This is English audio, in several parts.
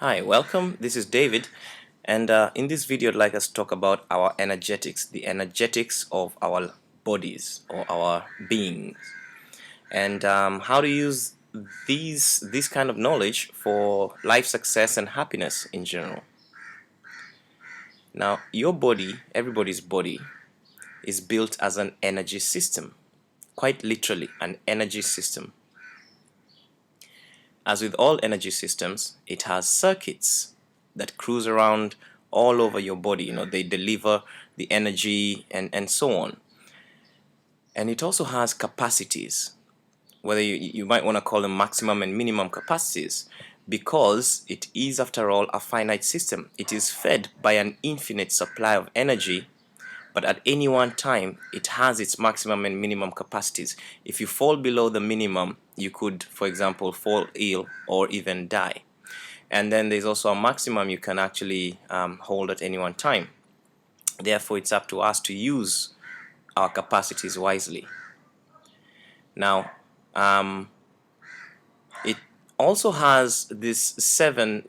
Hi, welcome. This is David, and in this video I'd like us to talk about our energetics, the energetics of our bodies or our beings, and how to use this kind of knowledge for life success and happiness in general. Now, your body, everybody's body, is built as an energy system, quite literally an energy system. As with all energy systems, it has circuits that cruise around all over your body. They deliver the energy and so on. And it also has capacities, whether you might want to call them maximum and minimum capacities, because it is, after all, a finite system. It is fed by an infinite supply of energy, but at any one time it has its maximum and minimum capacities. If you fall below the minimum, you could, for example, fall ill or even die. And then there's also a maximum you can actually hold at any one time. Therefore, it's up to us to use our capacities wisely. Now, it also has this seven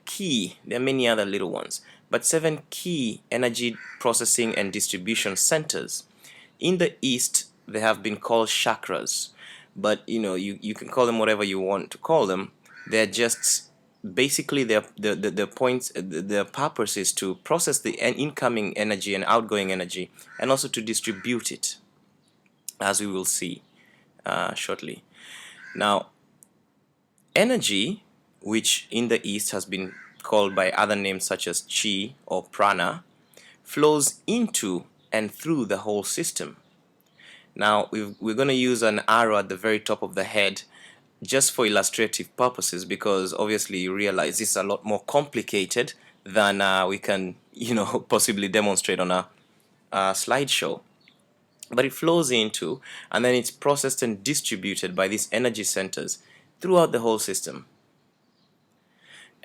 key, there are many other little ones, but 7 key energy processing and distribution centers. In the East, they have been called chakras, but you can call them whatever you want to call them. They're just basically the points, the purpose is to process the incoming energy and outgoing energy, and also to distribute it, as we will see shortly. Now, energy, which in the East has been called by other names such as chi or prana, flows into and through the whole system. Now, we're going to use an arrow at the very top of the head just for illustrative purposes, because obviously you realize this is a lot more complicated than we can possibly demonstrate on a slideshow. But it flows into, and then it's processed and distributed by these energy centers throughout the whole system.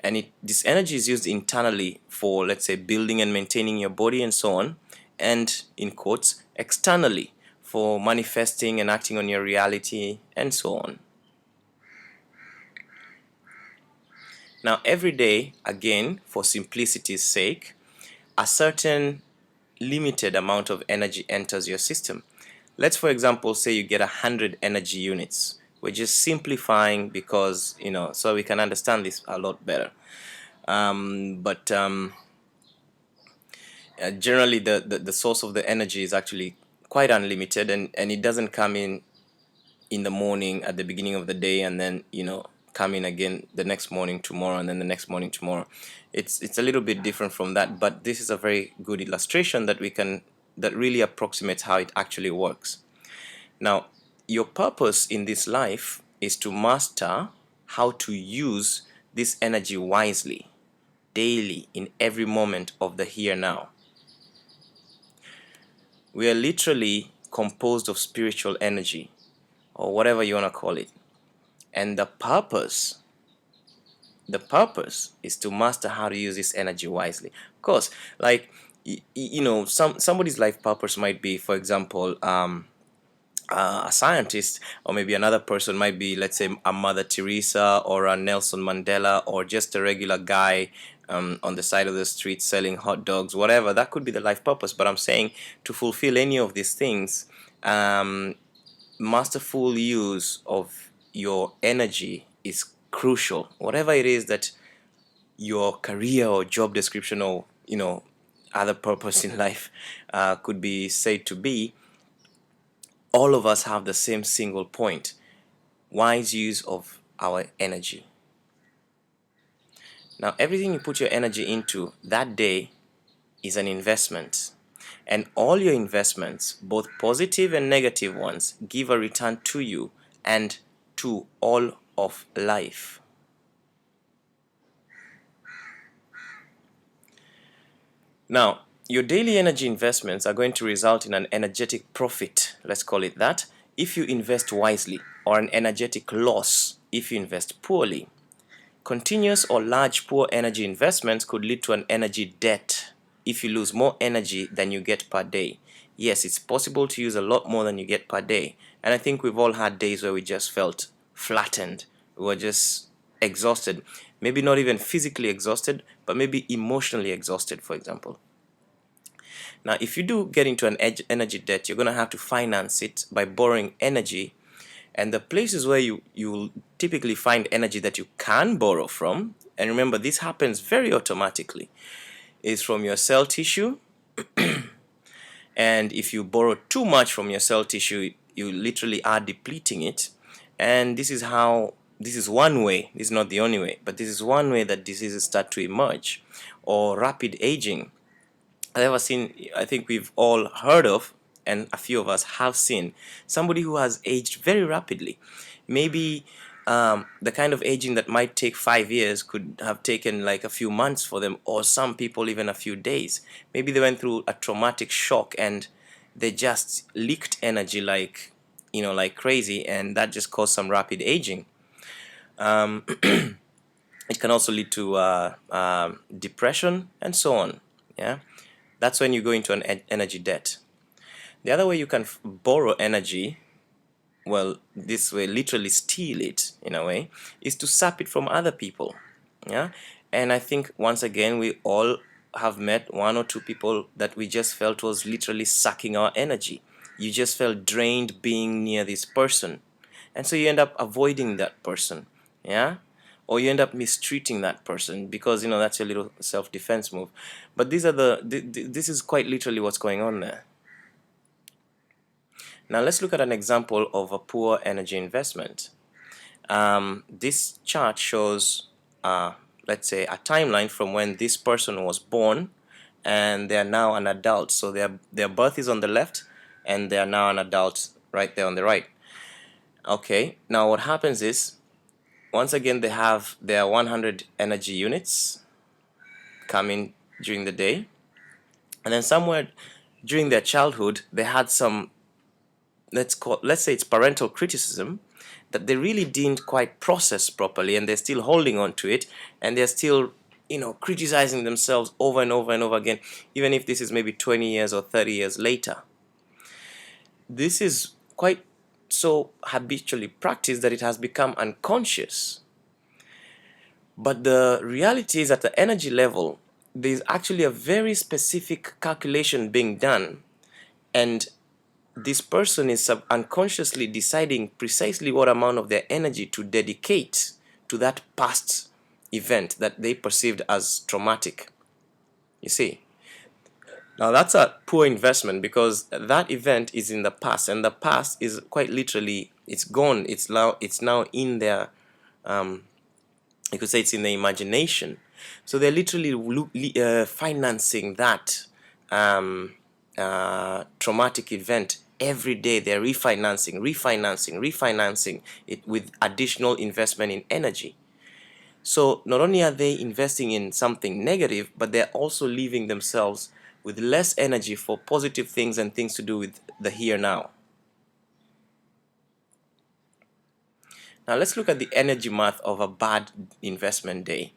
And this energy is used internally for, let's say, building and maintaining your body and so on, and in quotes, externally for manifesting and acting on your reality and so on. Now, every day, again, for simplicity's sake, a certain limited amount of energy enters your system. Let's, for example, say you get 100 energy units. We're just simplifying because, so we can understand this a lot better. Generally, the source of the energy is actually quite unlimited, and it doesn't come in the morning at the beginning of the day and then come in again the next morning tomorrow and then the next morning tomorrow. It's a little bit different from that, but this is a very good illustration that really approximates how it actually works. Now, your purpose in this life is to master how to use this energy wisely, daily, in every moment of the here now. We are literally composed of spiritual energy, or whatever you want to call it. And the purpose is to master how to use this energy wisely. Of course, like, somebody's life purpose might be, for example, a scientist, or maybe another person might be, let's say, a Mother Teresa or a Nelson Mandela, or just a regular guy on the side of the street selling hot dogs, whatever. That could be the life purpose. But I'm saying, to fulfill any of these things, masterful use of your energy is crucial. Whatever it is that your career or job description or other purpose in life could be said to be, all of us have the same single point: wise use of our energy. Now, everything you put your energy into that day is an investment, and all your investments, both positive and negative ones, give a return to you and to all of life. Now, your daily energy investments are going to result in an energetic profit, let's call it that, if you invest wisely, or an energetic loss if you invest poorly. Continuous or large poor energy investments could lead to an energy debt if you lose more energy than you get per day. Yes, it's possible to use a lot more than you get per day. And I think we've all had days where we just felt flattened. We were just exhausted, maybe not even physically exhausted, but maybe emotionally exhausted, for example. Now, if you do get into an energy debt, you're going to have to finance it by borrowing energy. And the places where you'll typically find energy that you can borrow from, and remember, this happens very automatically, is from your cell tissue. And if you borrow too much from your cell tissue, you literally are depleting it. And this is one way, this is not the only way, but this is one way that diseases start to emerge, or rapid aging. I think we've all heard of, and a few of us have seen, somebody who has aged very rapidly. Maybe the kind of aging that might take 5 years could have taken like a few months for them, or some people even a few days. Maybe they went through a traumatic shock and they just leaked energy like crazy, and that just caused some rapid aging. It can also lead to depression and so on. Yeah, that's when you go into an energy debt. The other way you can borrow energy, well, this way, literally steal it in a way, is to sap it from other people. Yeah, and I think once again we all have met one or two people that we just felt was literally sucking our energy. You just felt drained being near this person, and so you end up avoiding that person. Yeah, or you end up mistreating that person because that's your little self-defense move. But this is quite literally what's going on there. Now let's look at an example of a poor energy investment. This chart shows, let's say, a timeline from when this person was born, and they are now an adult. So their birth is on the left, and they are now an adult right there on the right. Okay, now what happens is, once again, they have their 100 energy units coming during the day, and then somewhere during their childhood, they had some, let's say it's parental criticism that they really didn't quite process properly, and they're still holding on to it, and they're still criticizing themselves over and over and over again, even if this is maybe 20 years or 30 years later. This is quite so habitually practiced that it has become unconscious. But the reality is, at the energy level, there's actually a very specific calculation being done, and this person is unconsciously deciding precisely what amount of their energy to dedicate to that past event that they perceived as traumatic. You see? Now that's a poor investment, because that event is in the past, and the past is quite literally, it's gone. It's now in their, you could say it's in the imagination. So they're literally financing that traumatic event every day. They're refinancing it with additional investment in energy. So not only are they investing in something negative, but they're also leaving themselves with less energy for positive things and things to do with the here now. Now let's look at the energy math of a bad investment day.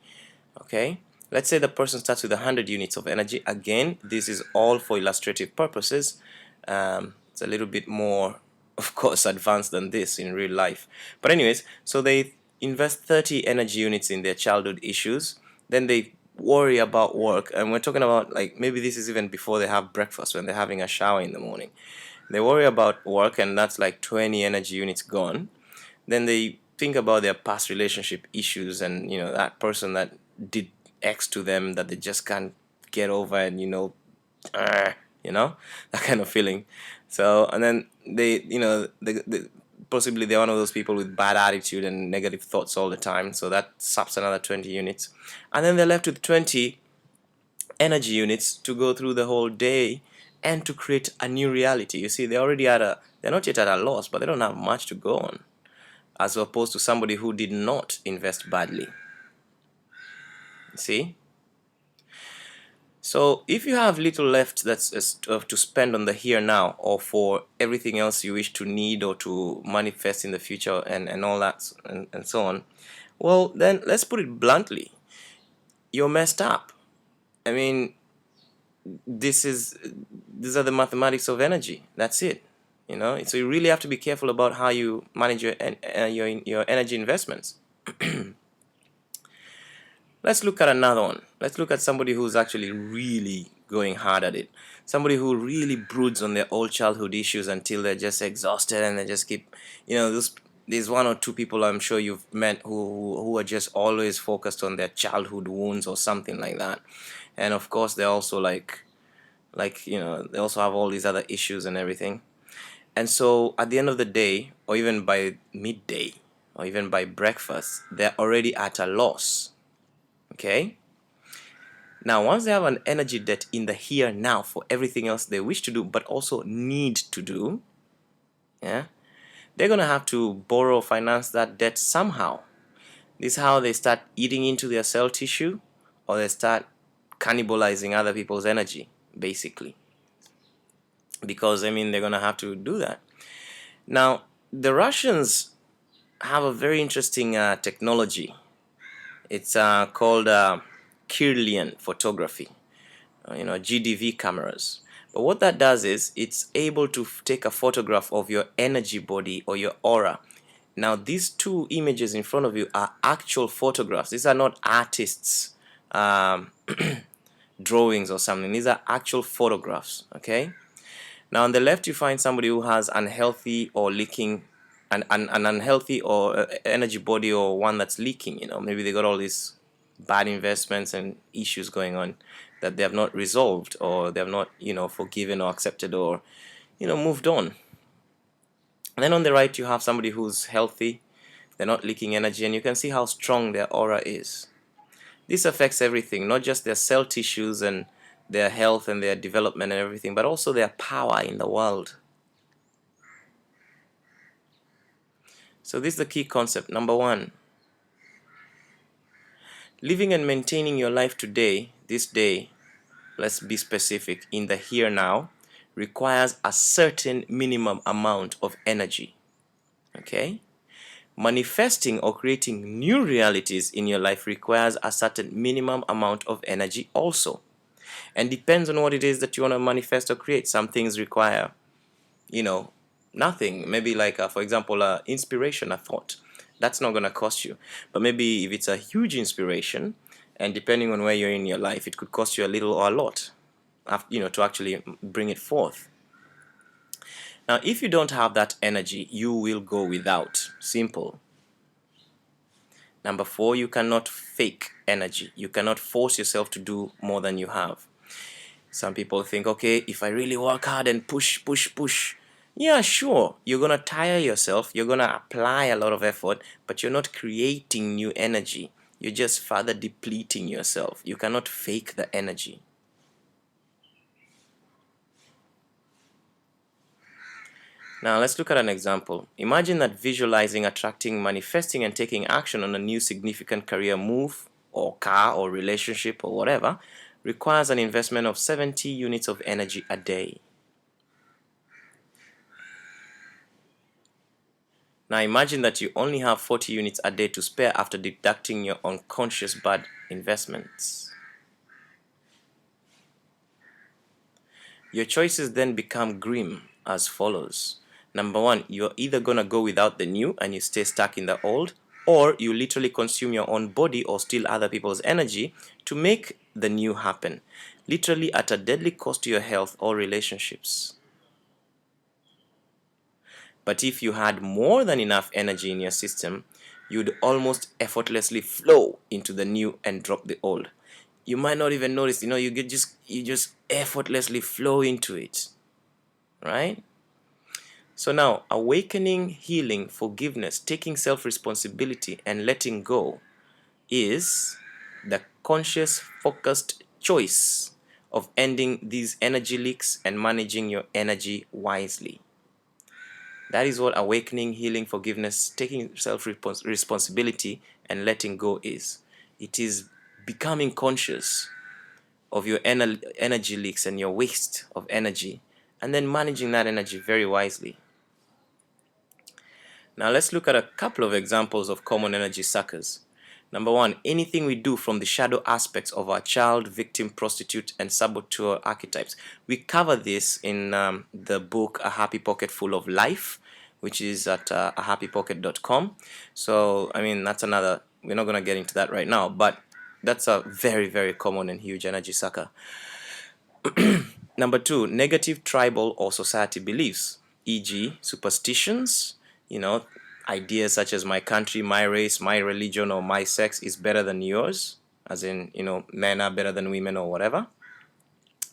Okay, let's say the person starts with 100 units of energy. Again, this is all for illustrative purposes. It's a little bit more, of course, advanced than this in real life. But anyways, so they invest 30 energy units in their childhood issues. Then they worry about work, and we're talking about, like, maybe this is even before they have breakfast, when they're having a shower in the morning. They worry about work, and that's like 20 energy units gone. Then they think about their past relationship issues, and that person that did X to them that they just can't get over, and that kind of feeling. So, and then they possibly they're one of those people with bad attitude and negative thoughts all the time, so that saps another 20 units, and then they're left with 20 energy units to go through the whole day and to create a new reality. You see, they're not yet at a loss, but they don't have much to go on, as opposed to somebody who did not invest badly. See? So if you have little left that's to spend on the here now, or for everything else you wish to need or to manifest in the future, and all that and so on, well, then let's put it bluntly, you're messed up. I mean, these are the mathematics of energy. That's it. So you really have to be careful about how you manage your energy investments. Let's look at another one. Let's look at somebody who's actually really going hard at it. Somebody who really broods on their old childhood issues until they're just exhausted and they just keep, there's one or two people I'm sure you've met who are just always focused on their childhood wounds or something like that. And of course, they're also they also have all these other issues and everything. And so at the end of the day, or even by midday, or even by breakfast, they're already at a loss. Okay? Now, once they have an energy debt in the here now for everything else they wish to do, but also need to do, yeah, they're going to have to borrow or finance that debt somehow. This is how they start eating into their cell tissue, or they start cannibalizing other people's energy, basically. Because, they're going to have to do that. Now, the Russians have a very interesting technology. It's called Kirlian photography, GDV cameras. But what that does is it's able to take a photograph of your energy body or your aura. Now, these two images in front of you are actual photographs. These are not artists' drawings or something. These are actual photographs, okay? Now, on the left, you find somebody who has unhealthy or leaking, an unhealthy or energy body, or one that's leaking. Maybe they got all these bad investments and issues going on that they have not resolved, or they have not, forgiven or accepted, or, moved on. And then on the right, you have somebody who's healthy. They're not leaking energy, and you can see how strong their aura is. This affects everything, not just their cell tissues and their health and their development and everything, but also their power in the world. So this is the key concept. Number one, living and maintaining your life today, this day, let's be specific, in the here now, requires a certain minimum amount of energy. Okay? Manifesting or creating new realities in your life requires a certain minimum amount of energy also. And depends on what it is that you want to manifest or create. Some things require, nothing. Maybe like, for example, inspiration, a thought. That's not going to cost you. But maybe if it's a huge inspiration, and depending on where you're in your life, it could cost you a little or a lot, to actually bring it forth. Now, if you don't have that energy, you will go without. Simple. Number four, you cannot fake energy. You cannot force yourself to do more than you have. Some people think, okay, if I really work hard and push, yeah, sure, you're going to tire yourself, you're going to apply a lot of effort, but you're not creating new energy. You're just further depleting yourself. You cannot fake the energy. Now, let's look at an example. Imagine that visualizing, attracting, manifesting, and taking action on a new significant career move, or car, or relationship, or whatever, requires an investment of 70 units of energy a day. Now imagine that you only have 40 units a day to spare after deducting your unconscious bad investments. Your choices then become grim as follows. Number one, you're either going to go without the new and you stay stuck in the old, or you literally consume your own body or steal other people's energy to make the new happen, literally at a deadly cost to your health or relationships. But if you had more than enough energy in your system, you'd almost effortlessly flow into the new and drop the old. You might not even notice, you just effortlessly flow into it, right? So now, awakening, healing, forgiveness, taking self-responsibility, and letting go is the conscious, focused choice of ending these energy leaks and managing your energy wisely. That is what awakening, healing, forgiveness, taking self-responsibility, and letting go is. It is becoming conscious of your energy leaks and your waste of energy, and then managing that energy very wisely. Now let's look at a couple of examples of common energy suckers. Number one, anything we do from the shadow aspects of our child, victim, prostitute, and saboteur archetypes. We cover this in the book A Happy Pocket Full of Life, which is at ahappypocket.com. So, that's another, we're not going to get into that right now, but That's a very, very common and huge energy sucker. Number two, negative tribal or society beliefs, e.g., superstitions, you know, ideas such as my country, my race, my religion, or my sex is better than yours, as in, men are better than women or whatever.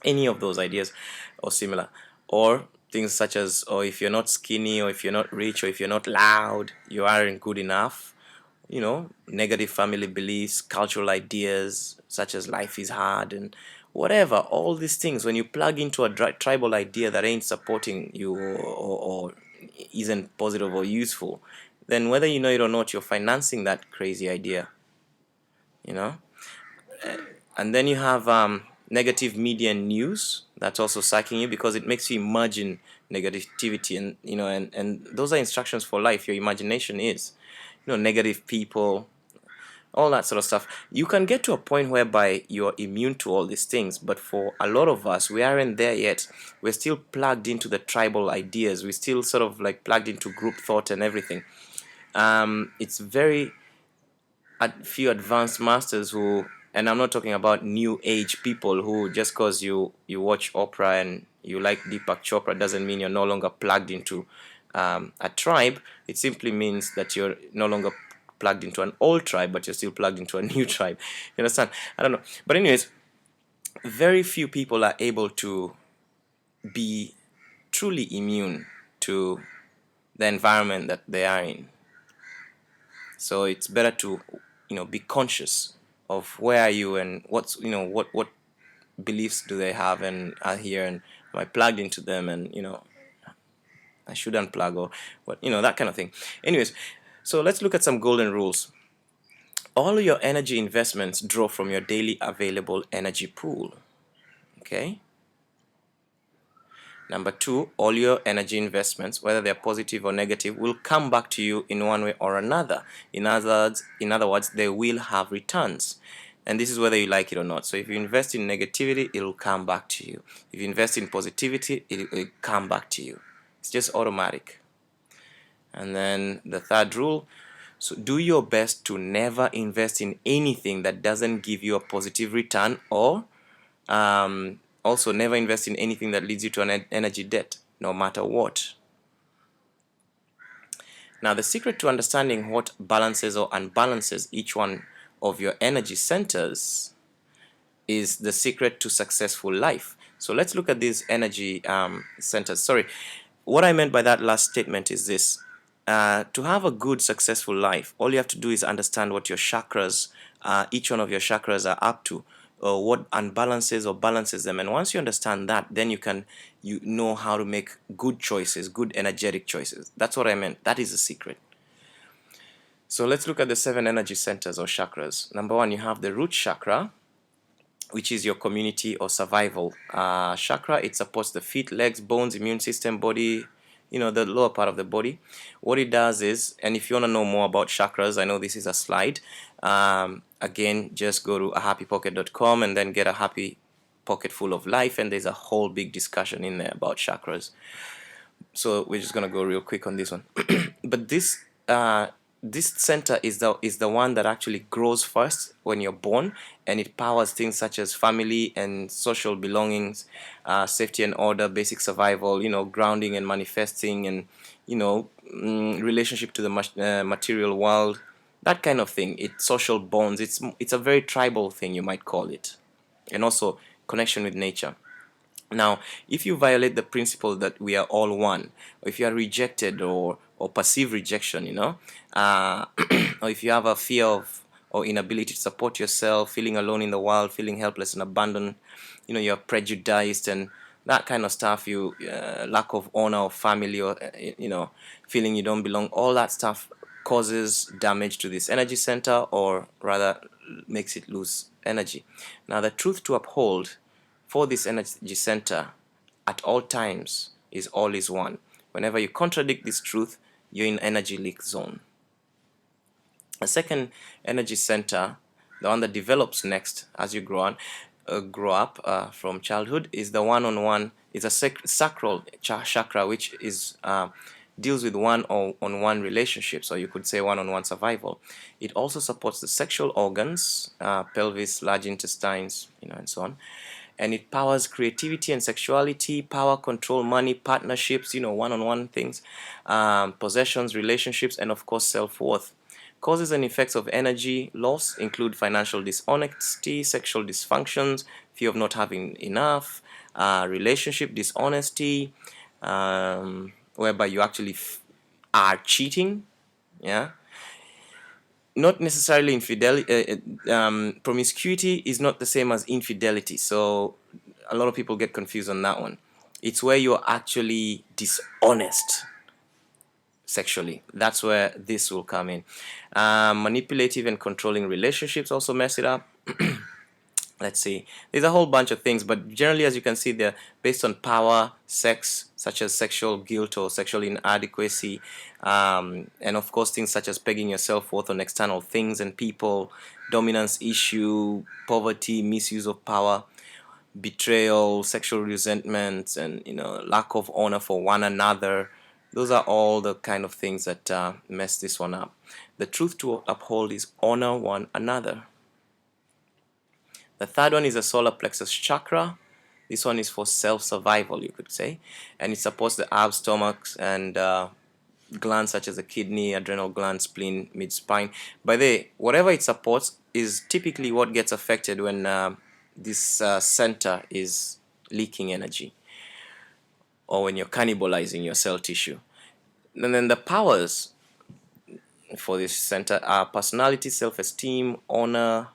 Any of those ideas or similar. Or things such as, oh, if you're not skinny, or if you're not rich, or if you're not loud, you aren't good enough. Negative family beliefs, cultural ideas such as life is hard and whatever. All these things, when you plug into a tribal idea that ain't supporting you, or isn't positive or useful, then whether you know it or not, you're financing that crazy idea. You know. And then you have negative media and news that's also sucking you, because it makes you imagine negativity, and and those are instructions for life. Your imagination is, negative people, all that sort of stuff. You can get to a point whereby you're immune to all these things, but for a lot of us, we aren't there yet. We're still plugged into the tribal ideas. We're still sort of like plugged into group thought and everything. It's very few advanced masters who, and I'm not talking about new age people who, just because you watch Oprah and you like Deepak Chopra doesn't mean you're no longer plugged into a tribe. It simply means that you're no longer plugged into an old tribe, but you're still plugged into a new tribe. You understand? I don't know. But anyways, very few people are able to be truly immune to the environment that they are in. So it's better to, be conscious of where are you and what's, what beliefs do they have and are here, and am I plugged into them, and I should unplug, or what, that kind of thing. Anyways, so let's look at some golden rules. All your energy investments draw from your daily available energy pool. Okay. Number two, all your energy investments, whether they're positive or negative, will come back to you in one way or another. In other words, they will have returns. And this is whether you like it or not. So if you invest in negativity, it will come back to you. If you invest in positivity, it will come back to you. It's just automatic. And then the third rule, so do your best to never invest in anything that doesn't give you a positive return, or also never invest in anything that leads you to an energy debt, no matter what. Now, the secret to understanding what balances or unbalances each one of your energy centers is the secret to successful life. So let's look at these energy centers. Sorry, what I meant by that last statement is this. To have a good, successful life, all you have to do is understand what your chakras, each one of your chakras are up to, or what unbalances or balances them. And once you understand that, then you know how to make good choices, good energetic choices. That's what I meant. That is the secret. So let's look at the 7 energy centers or chakras. Number 1, you have the root chakra, which is your community or survival chakra. It supports the feet, legs, bones, immune system, body, the lower part of the body. What it does is, and if you want to know more about chakras, I know this is a slide. Again, just go to ahappypocket.com and then get a happy pocket full of life, and there's a whole big discussion in there about chakras. So we're just gonna go real quick on this one. But this center is the one that actually grows first when you're born, and it powers things such as family and social belongings, safety and order, basic survival, grounding and manifesting, and relationship to the material world, that kind of thing. It's social bonds. It's a very tribal thing, you might call it, and also connection with nature. Now, if you violate the principle that we are all one, or if you are rejected or perceive rejection, or if you have a fear of or inability to support yourself, feeling alone in the world, feeling helpless and abandoned, you're prejudiced and that kind of stuff, you lack of honor of family, or feeling you don't belong, all that stuff causes damage to this energy center, or rather makes it lose energy. Now, the truth to uphold for this energy center at all times is all is one. Whenever you contradict this truth, you're in energy leak zone. A second energy center, the one that develops next as you grow up from childhood, is the one-on-one. It's a sacral chakra, which is deals with one-on-one relationships, or you could say one-on-one survival. It also supports the sexual organs, pelvis, large intestines, and so on. And it powers creativity and sexuality, power, control, money, partnerships, one-on-one things, possessions, relationships, and of course self-worth. Causes and effects of energy loss include financial dishonesty, sexual dysfunctions, fear of not having enough, relationship dishonesty, whereby you actually are cheating, yeah. Not necessarily infidelity. Promiscuity is not the same as infidelity, so a lot of people get confused on that one. It's where you're actually dishonest sexually. That's where this will come in. Manipulative and controlling relationships also mess it up. Let's see, there's a whole bunch of things, but generally, as you can see, they're based on power, sex, such as sexual guilt or sexual inadequacy, and of course things such as pegging your self-worth on external things and people, dominance issue, poverty, misuse of power, betrayal, sexual resentment, and lack of honor for one another. Those are all the kind of things that mess this one up. The truth to uphold is honor one another. The third one is the solar plexus chakra. This one is for self-survival, you could say, and it supports the abs, stomach, and glands such as the kidney, adrenal gland, spleen, mid-spine. By the way, whatever it supports is typically what gets affected when this center is leaking energy, or when you're cannibalizing your cell tissue. And then the powers for this center are personality, self-esteem, honor.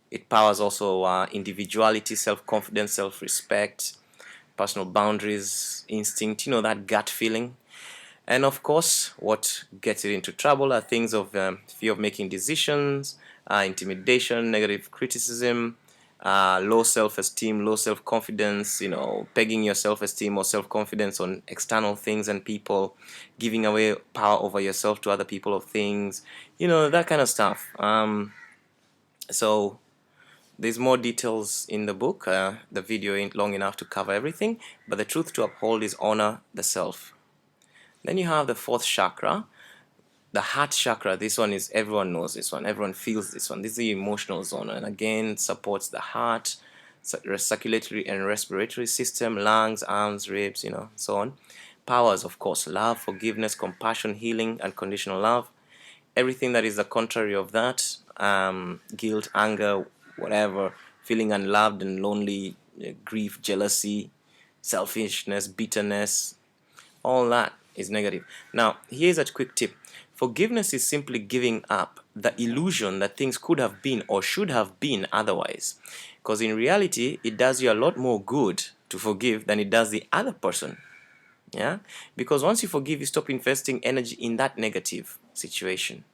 It powers also individuality, self-confidence, self-respect, personal boundaries, instinct, that gut feeling. And of course, what gets it into trouble are things of fear of making decisions, intimidation, negative criticism, low self-esteem, low self-confidence, pegging your self-esteem or self-confidence on external things and people, giving away power over yourself to other people or things, that kind of stuff. So there's more details in the book. The video ain't long enough to cover everything, but the truth to uphold is honor the self. Then you have the fourth chakra, the heart chakra. This one is, everyone knows this one, everyone feels this one. This is the emotional zone, and again it supports the heart, circulatory and respiratory system, lungs, arms, ribs, so on. Powers, of course, love, forgiveness, compassion, healing, unconditional love. Everything that is the contrary of that, guilt, anger, whatever, feeling unloved and lonely, grief, jealousy, selfishness, bitterness, all that is negative. Now, here's a quick tip. Forgiveness is simply giving up the illusion that things could have been or should have been otherwise. Because in reality, it does you a lot more good to forgive than it does the other person. Yeah? Because once you forgive, you stop investing energy in that negative situation.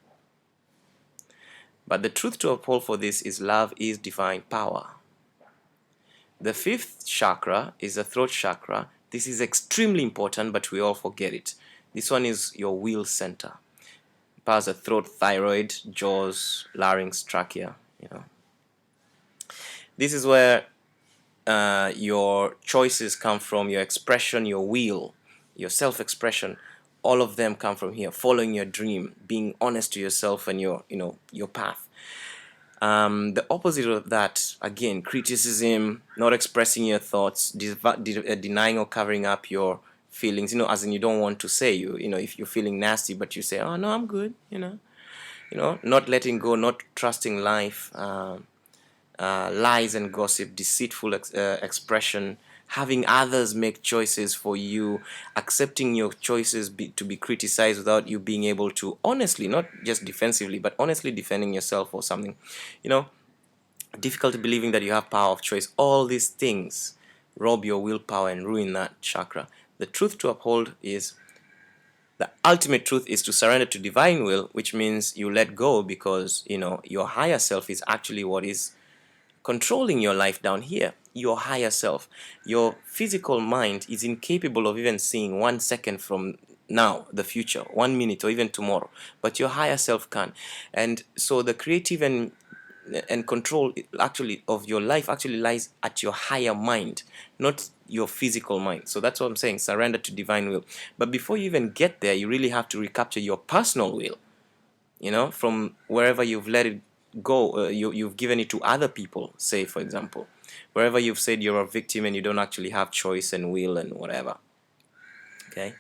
But the truth to uphold for this is love is divine power. The fifth chakra is the throat chakra. This is extremely important, but we all forget it. This one is your will center. It powers the throat, thyroid, jaws, larynx, trachea. This is where your choices come from, your expression, your will, your self-expression. All of them come from here. Following your dream, being honest to yourself and your path. The opposite of that, again, criticism, not expressing your thoughts, denying or covering up your feelings, as in you don't want to say, if you're feeling nasty, but you say, oh no, I'm good, not letting go, not trusting life, lies and gossip, deceitful expression, having others make choices for you, accepting your choices to be criticized without you being able to honestly, not just defensively, but honestly defending yourself or something. Difficulty believing that you have power of choice. All these things rob your willpower and ruin that chakra. The truth to uphold is, the ultimate truth is to surrender to divine will, which means you let go, because your higher self is actually what is controlling your life down here. Your higher self. Your physical mind is incapable of even seeing 1 second from now, the future, 1 minute, or even tomorrow, but your higher self can. And so the creative and and control actually of your life actually lies at your higher mind, not your physical mind. So that's what I'm saying, surrender to divine will. But before you even get there, you really have to recapture your personal will, from wherever you've let it go. You've given it to other people, say for example, wherever you've said you're a victim and you don't actually have choice and will and whatever. Okay.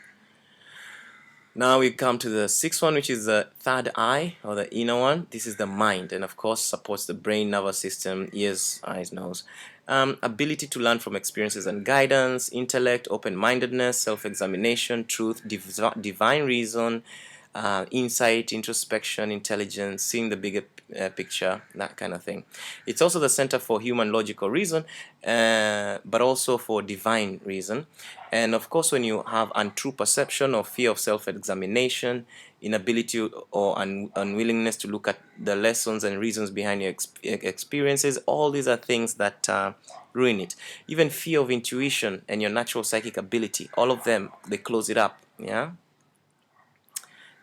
Now we come to the sixth one, which is the third eye, or the inner one. This is the mind, and of course supports the brain, nervous system, ears, eyes, nose. Ability to learn from experiences and guidance, intellect, open-mindedness, self-examination, truth, divine reason, insight, introspection, intelligence, seeing the bigger picture, that kind of thing. It's also the center for human logical reason, but also for divine reason. And of course, when you have untrue perception or fear of self-examination, inability or unwillingness to look at the lessons and reasons behind your experiences, all these are things that ruin it. Even fear of intuition and your natural psychic ability, all of them, they close it up.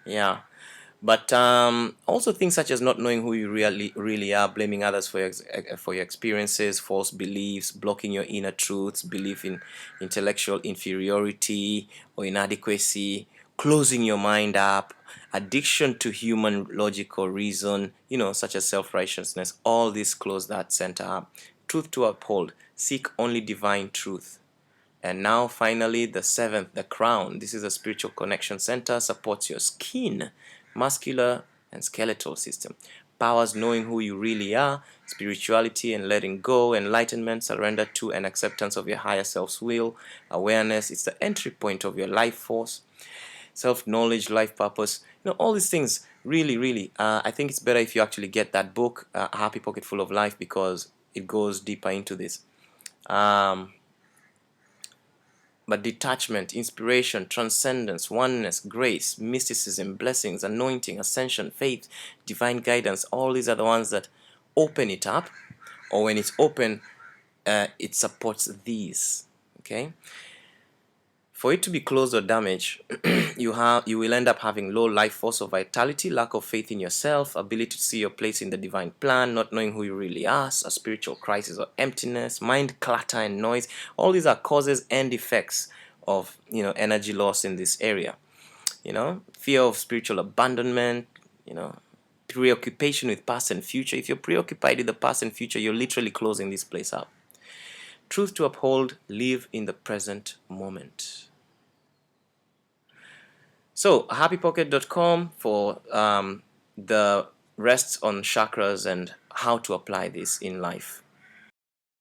Yeah. But also things such as not knowing who you really are, blaming others for your experiences, false beliefs, blocking your inner truths, belief in intellectual inferiority or inadequacy, closing your mind up, addiction to human logical reason, such as self-righteousness. All this close that center up. Truth to uphold. Seek only divine truth. And now finally, the seventh, the crown. This is a spiritual connection center, supports your skin, muscular and skeletal system. Powers knowing who you really are, spirituality and letting go, enlightenment, surrender to and acceptance of your higher self's will, awareness. It's the entry point of your life force, self-knowledge, life purpose. All these things really, I think it's better if you actually get that book, A Happy Pocket Full of Life, because it goes deeper into this. But detachment, inspiration, transcendence, oneness, grace, mysticism, blessings, anointing, ascension, faith, divine guidance, all these are the ones that open it up, or when it's open, it supports these. Okay. For it to be closed or damaged, you will end up having low life force or vitality, lack of faith in yourself, ability to see your place in the divine plan, not knowing who you really are, a spiritual crisis or emptiness, mind clutter and noise. All these are causes and effects of energy loss in this area. Fear of spiritual abandonment, preoccupation with past and future. If you're preoccupied with the past and future, you're literally closing this place up. Truth to uphold, live in the present moment. So happypocket.com for the rest on chakras and how to apply this in life.